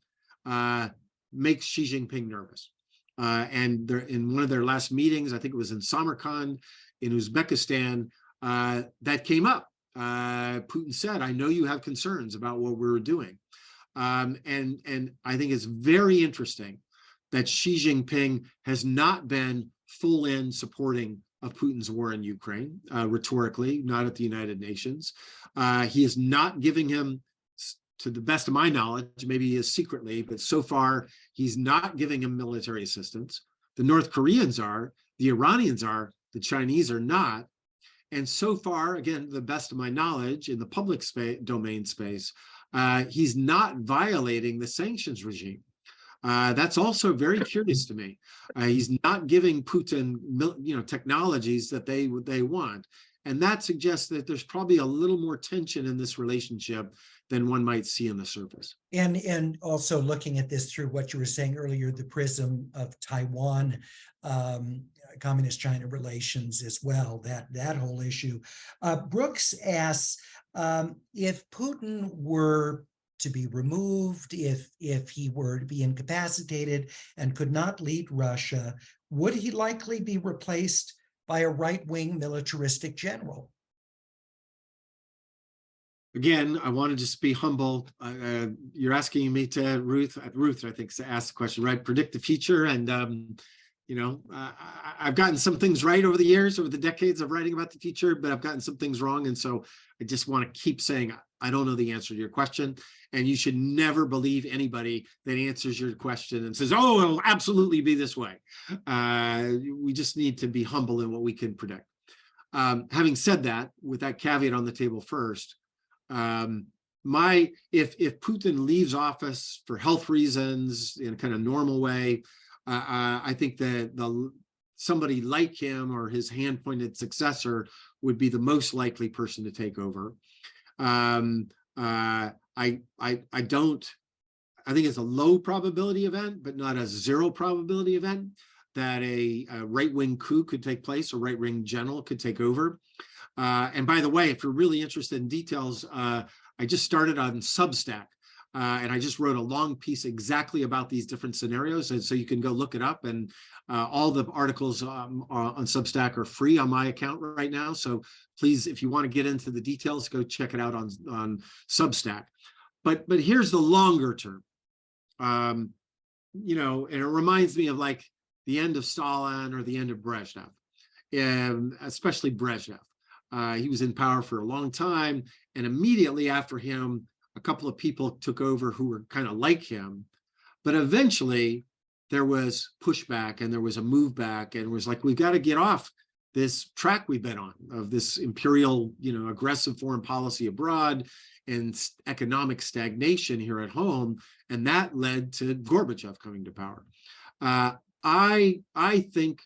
B: makes Xi Jinping nervous. And in one of their last meetings, I think it was in Samarkand in Uzbekistan, that came up. Putin said, I know you have concerns about what we're doing. And I think it's very interesting that Xi Jinping has not been full in supporting of Putin's war in Ukraine, rhetorically, not at the United Nations. He is not giving him, to the best of my knowledge, maybe he is secretly, but so far he's not giving him military assistance. The North Koreans are, the Iranians are, the Chinese are not. And so far, again, the best of my knowledge, in the public domain space, he's not violating the sanctions regime. That's also very curious to me. He's not giving Putin, technologies that they want. And that suggests that there's probably a little more tension in this relationship than one might see on the surface.
A: And also looking at this through what you were saying earlier, the prism of Taiwan, communist China relations as well, that whole issue. Brooks asks, if Putin were to be removed, if he were to be incapacitated and could not lead Russia, would he likely be replaced by a right-wing militaristic general? Again,
B: I want to just be humble. You're asking me to, Ruth, I think, to ask the question, right? Predict the future. And, I've gotten some things right over the years, over the decades of writing about the future, but I've gotten some things wrong. And so I just want to keep saying, I don't know the answer to your question. And you should never believe anybody that answers your question and says, oh, it'll absolutely be this way. We just need to be humble in what we can predict. Having said that, with that caveat on the table first, if Putin leaves office for health reasons in a kind of normal way, I think that somebody like him or his hand-pointed successor would be the most likely person to take over. I don't I think it's a low probability event, but not a zero probability event that a right-wing coup could take place, a right-wing general could take over. And by the way, if you're really interested in details, I just started on Substack. And I just wrote a long piece exactly about these different scenarios. And so you can go look it up. And all the articles on Substack are free on my account right now. So please, if you want to get into the details, go check it out on Substack. But here's the longer term. You know, and it reminds me of like the end of Stalin or the end of Brezhnev, and especially Brezhnev. He was in power for a long time, and immediately after him, a couple of people took over who were kind of like him, but eventually there was pushback and there was a move back, and it was like, we've got to get off this track we've been on of this imperial, you know, aggressive foreign policy abroad and economic stagnation here at home. And that led to Gorbachev coming to power. I think,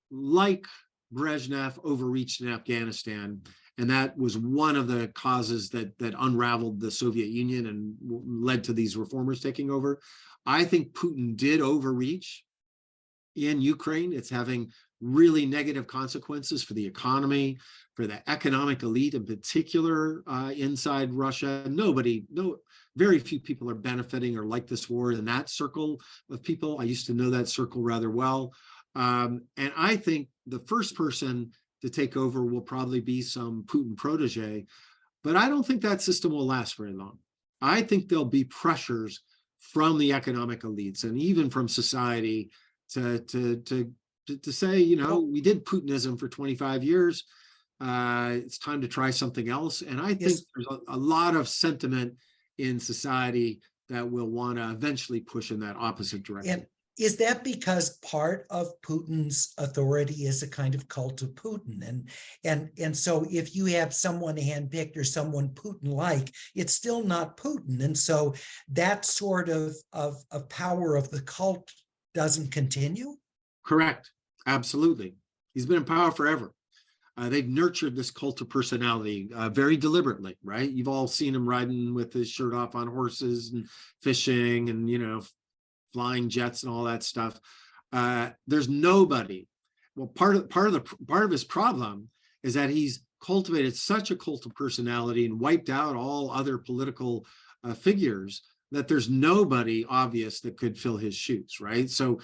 B: like Brezhnev overreached in Afghanistan, and that was one of the causes that unraveled the Soviet Union and led to these reformers taking over. I think Putin did overreach in Ukraine. It's having really negative consequences for the economy, for the economic elite in particular inside Russia. Very few people are benefiting or like this war in that circle of people. I used to know that circle rather well. And I think the first person to take over will probably be some Putin protege, but I don't think that system will last very long. I think there'll be pressures from the economic elites and even from society to say, you know, we did Putinism for 25 years. It's time to try something else. And I think there's a lot of sentiment in society that will want to eventually push in that opposite direction.
A: And is that because part of Putin's authority is a kind of cult of Putin? And so if you have someone handpicked or someone Putin-like, it's still not Putin. And so that sort of power of the cult doesn't continue?
B: Correct. Absolutely. He's been in power forever. They've nurtured this cult of personality very deliberately, right? You've all seen him riding with his shirt off on horses and fishing and, you know, flying jets and all that stuff. There's nobody. Well, part of his problem is that he's cultivated such a cult of personality and wiped out all other political figures that there's nobody obvious that could fill his shoes, right? So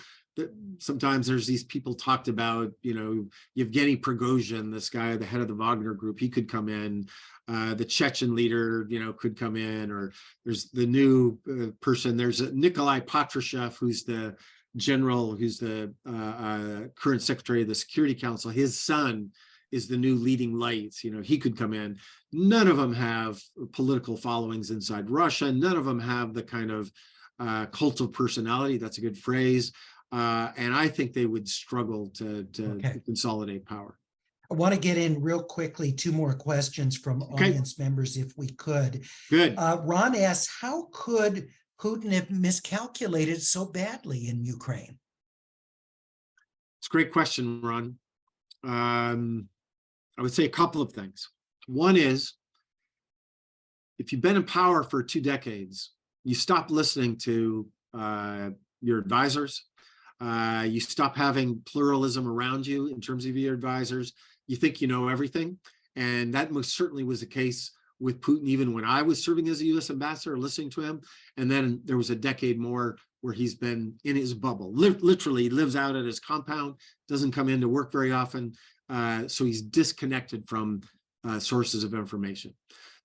B: sometimes there's these people talked about, you know, Yevgeny Prigozhin, this guy, the head of the Wagner group, he could come in. The Chechen leader, you know, could come in, or there's the new person. There's Nikolai Patrushev, who's the general, who's the current secretary of the Security Council. His son is the new leading light. You know, he could come in. None of them have political followings inside Russia. None of them have the kind of cult of personality. That's a good phrase. And I think they would struggle to consolidate power.
A: I want to get in real quickly, 2 more questions from audience members, if we could.
B: Good.
A: Ron asks, how could Putin have miscalculated so badly in Ukraine?
B: It's a great question, Ron. I would say a couple of things. One is, if you've been in power for 2 decades, you stop listening to your advisors. You stop having pluralism around you in terms of your advisors. You think you know everything. And that most certainly was the case with Putin, even when I was serving as a US ambassador, listening to him. And then there was a decade more where he's been in his bubble, literally lives out at his compound, doesn't come into work very often. So he's disconnected from sources of information.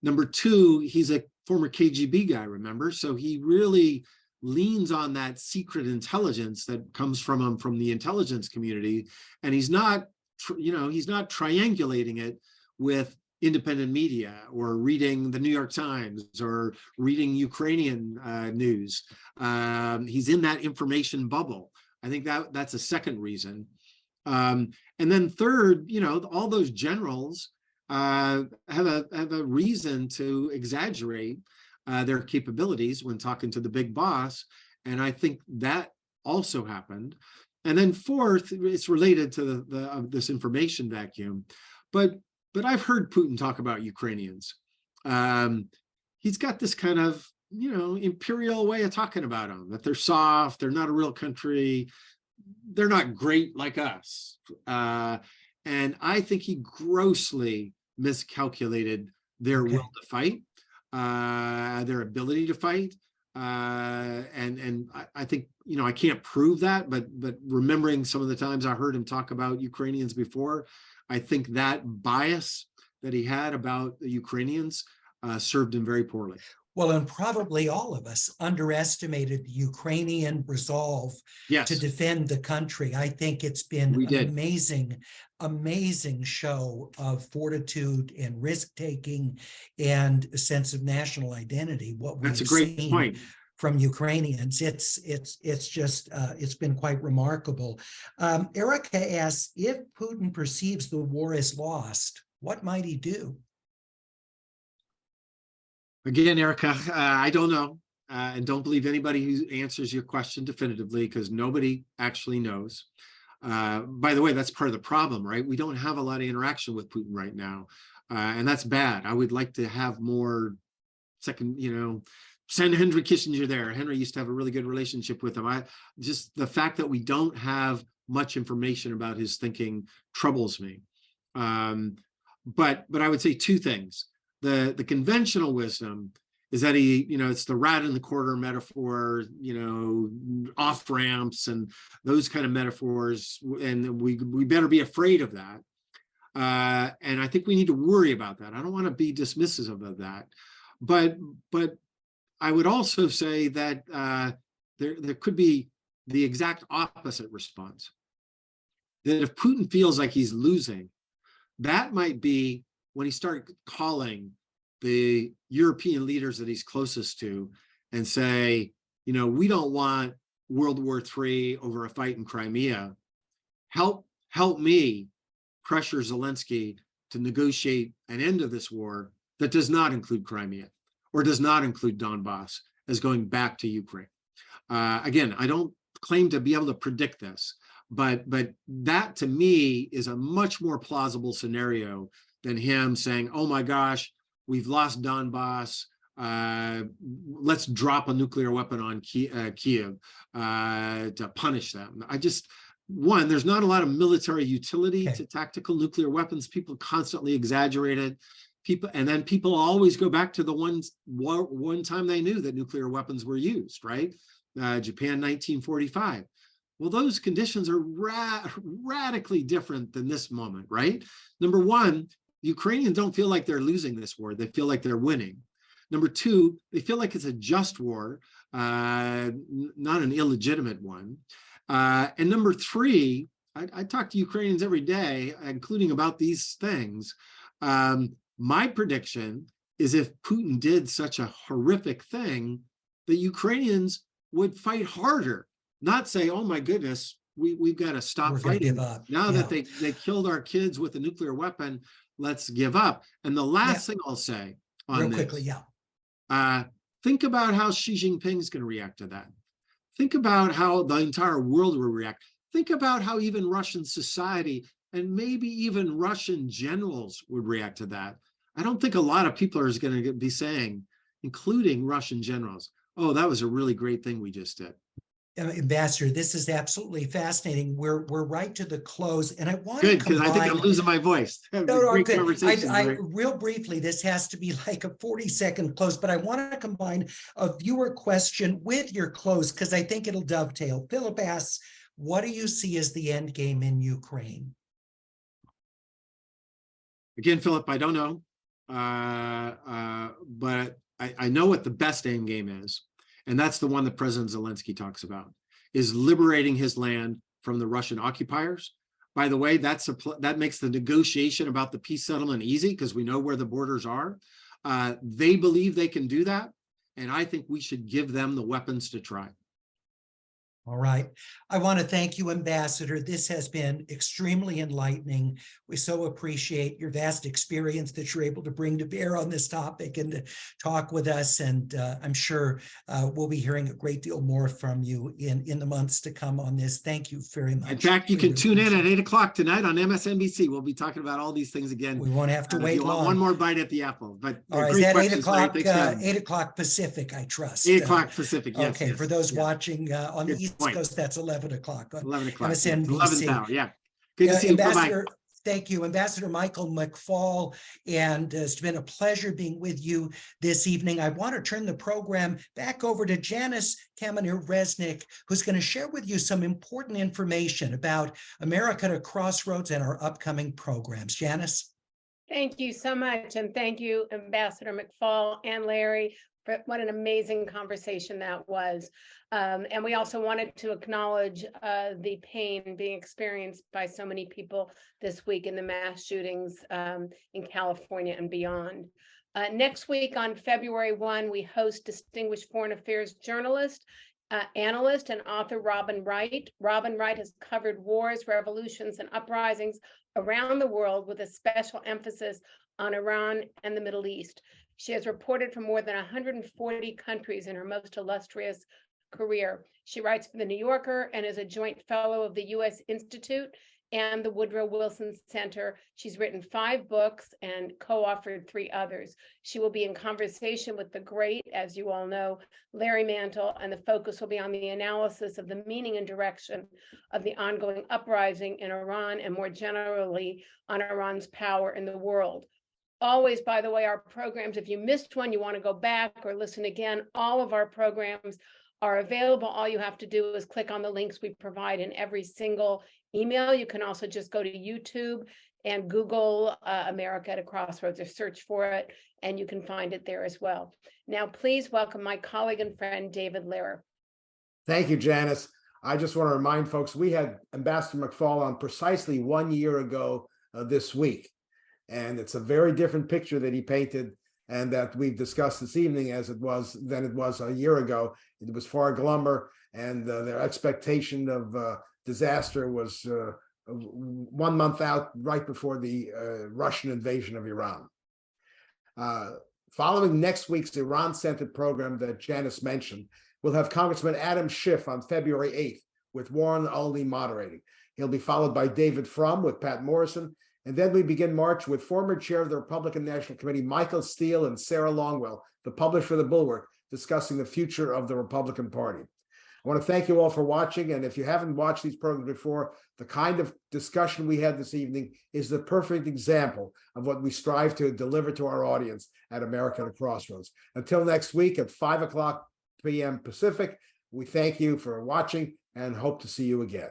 B: Number 2, he's a former KGB guy, remember? So he really leans on that secret intelligence that comes from him from the intelligence community. And he's not, he's not triangulating it with independent media or reading the New York Times or reading Ukrainian news. He's in that information bubble. I think that's a second reason. And then third, all those generals have a reason to exaggerate their capabilities when talking to the big boss. And I think that also happened. And then fourth, it's related to this information vacuum. But I've heard Putin talk about Ukrainians. He's got this kind of, imperial way of talking about them, that they're soft, they're not a real country, they're not great like us. And I think he grossly miscalculated their will to fight, their ability to fight. And I think, I can't prove that, but remembering some of the times I heard him talk about Ukrainians before, I think that bias that he had about the Ukrainians served him very poorly.
A: Well, and probably all of us underestimated the Ukrainian resolve to defend the country. I think it's been an amazing show of fortitude and risk-taking and a sense of national identity. What we've seen from Ukrainians, it's just it's been quite remarkable. Erica asks, if Putin perceives the war is lost, what might he do?
B: Again, Erica, I don't know, and don't believe anybody who answers your question definitively, because nobody actually knows. By the way, that's part of the problem, right? We don't have a lot of interaction with Putin right now, and that's bad. I would like to have more send Henry Kissinger there. Henry used to have a really good relationship with him. Just the fact that we don't have much information about his thinking troubles me. But I would say two things. The conventional wisdom is that it's the rat in the corner metaphor, off ramps and those kind of metaphors, and we better be afraid of that. And I think we need to worry about that. I don't want to be dismissive of that, but I would also say that there could be the exact opposite response. That if Putin feels like he's losing, that might be when he started calling the European leaders that he's closest to and say, we don't want World War III over a fight in Crimea. Help me pressure Zelensky to negotiate an end of this war that does not include Crimea or does not include Donbass as going back to Ukraine. Again, I don't claim to be able to predict this, but that to me is a much more plausible scenario than him saying, oh my gosh, we've lost Donbass, let's drop a nuclear weapon on Kiev to punish them. There's not a lot of military utility to tactical nuclear weapons. People constantly exaggerate it. People always go back to the one time they knew that nuclear weapons were used, right? Japan, 1945. Well, those conditions are radically different than this moment, right? Number one, Ukrainians don't feel like they're losing this war. They feel like they're winning. Number two, they feel like it's a just war, not an illegitimate one. And number three, I talk to Ukrainians every day, including about these things. My prediction is if Putin did such a horrific thing, the Ukrainians would fight harder, not say, oh my goodness, we've got to stop fighting. Now that they killed our kids with a nuclear weapon, let's give up. And the last thing I'll say on this, quickly, think about how Xi Jinping is going to react to that. Think about how the entire world will react. Think about how even Russian society and maybe even Russian generals would react to that. I don't think a lot of people are going to be saying, including Russian generals, oh, that was a really great thing we just did.
A: Ambassador, this is absolutely fascinating. We're right to the close, and I want
B: to combine. Good, because I think I'm losing my voice.
A: Good. Real briefly, this has to be like a 40-second close, but I want to combine a viewer question with your close because I think it'll dovetail. Philip asks, what do you see as the end game in Ukraine?
B: Again, Philip, I don't know, but I know what the best end game is. And that's the one that President Zelensky talks about, is liberating his land from the Russian occupiers. By the way, that makes the negotiation about the peace settlement easy because we know where the borders are. They believe they can do that. And I think we should give them the weapons to try.
A: All right. I want to thank you, Ambassador. This has been extremely enlightening. We so appreciate your vast experience that you're able to bring to bear on this topic and to talk with us. And I'm sure we'll be hearing a great deal more from you in the months to come on this. Thank you very much.
B: In fact, you
A: We
B: can
A: really
B: tune in
A: appreciate
B: at
A: it.
B: 8 o'clock tonight on MSNBC. We'll be talking about all these things again.
A: We won't have to
B: If
A: wait
B: you want
A: long.
B: one more bite at the apple, but
A: All right, is
B: great
A: that 8
B: questions, Larry.
A: o'clock,
B: Thanks for having me.
A: 8 o'clock Pacific, I trust.
B: 8 o'clock Pacific. Yes.
A: Okay,
B: yes,
A: for those
B: yeah.
A: watching on the
B: Good
A: East
B: point.
A: Coast, that's 11 o'clock on
B: 11 o'clock. Yeah.
A: MSNBC.
B: 11th hour. Yeah. Good to see you. Bye-bye.
A: Ambassador, thank you. Ambassador Michael McFaul, and it's been a pleasure being with you this evening. I want to turn the program back over to Janice Kamener-Resnick, who's going to share with you some important information about America at a Crossroads and our upcoming programs. Janice?
C: Thank you so much. And thank you, Ambassador McFaul and Larry, for what an amazing conversation that was. And we also wanted to acknowledge the pain being experienced by so many people this week in the mass shootings in California and beyond. Next week on February 1, we host distinguished foreign affairs journalist, analyst, and author Robin Wright. Robin Wright has covered wars, revolutions, and uprisings around the world with a special emphasis on Iran and the Middle East. She has reported from more than 140 countries in her most illustrious career. She writes for The New Yorker and is a joint fellow of the U.S. Institute and the Woodrow Wilson Center. She's written 5 books and co-authored 3 others. She will be in conversation with the great, as you all know, Larry Mantle, and the focus will be on the analysis of the meaning and direction of the ongoing uprising in Iran and more generally on Iran's power in the world. Always, by the way, our programs, if you missed one, you want to go back or listen again, all of our programs are available. All you have to do is click on the links we provide in every single email. You can also just go to YouTube and Google America at a Crossroads or search for it, and you can find it there as well. Now, please welcome my colleague and friend, David Lehrer.
D: Thank you, Janice. I just want to remind folks, we had Ambassador McFaul on precisely 1 year ago this week. And it's a very different picture that he painted and that we've discussed this evening than it was a year ago. It was far glummer, and their expectation of disaster was 1 month out, right before the Russian invasion of Iran. Following next week's Iran-centered program that Janice mentioned, we'll have Congressman Adam Schiff on February 8th with Warren Olney moderating. He'll be followed by David Frum with Pat Morrison. And then we begin March with former chair of the Republican National Committee, Michael Steele, and Sarah Longwell, the publisher for The Bulwark, discussing the future of the Republican Party. I want to thank you all for watching. And if you haven't watched these programs before, the kind of discussion we had this evening is the perfect example of what we strive to deliver to our audience at America at a Crossroads. Until next week at 5 o'clock p.m. Pacific, we thank you for watching and hope to see you again.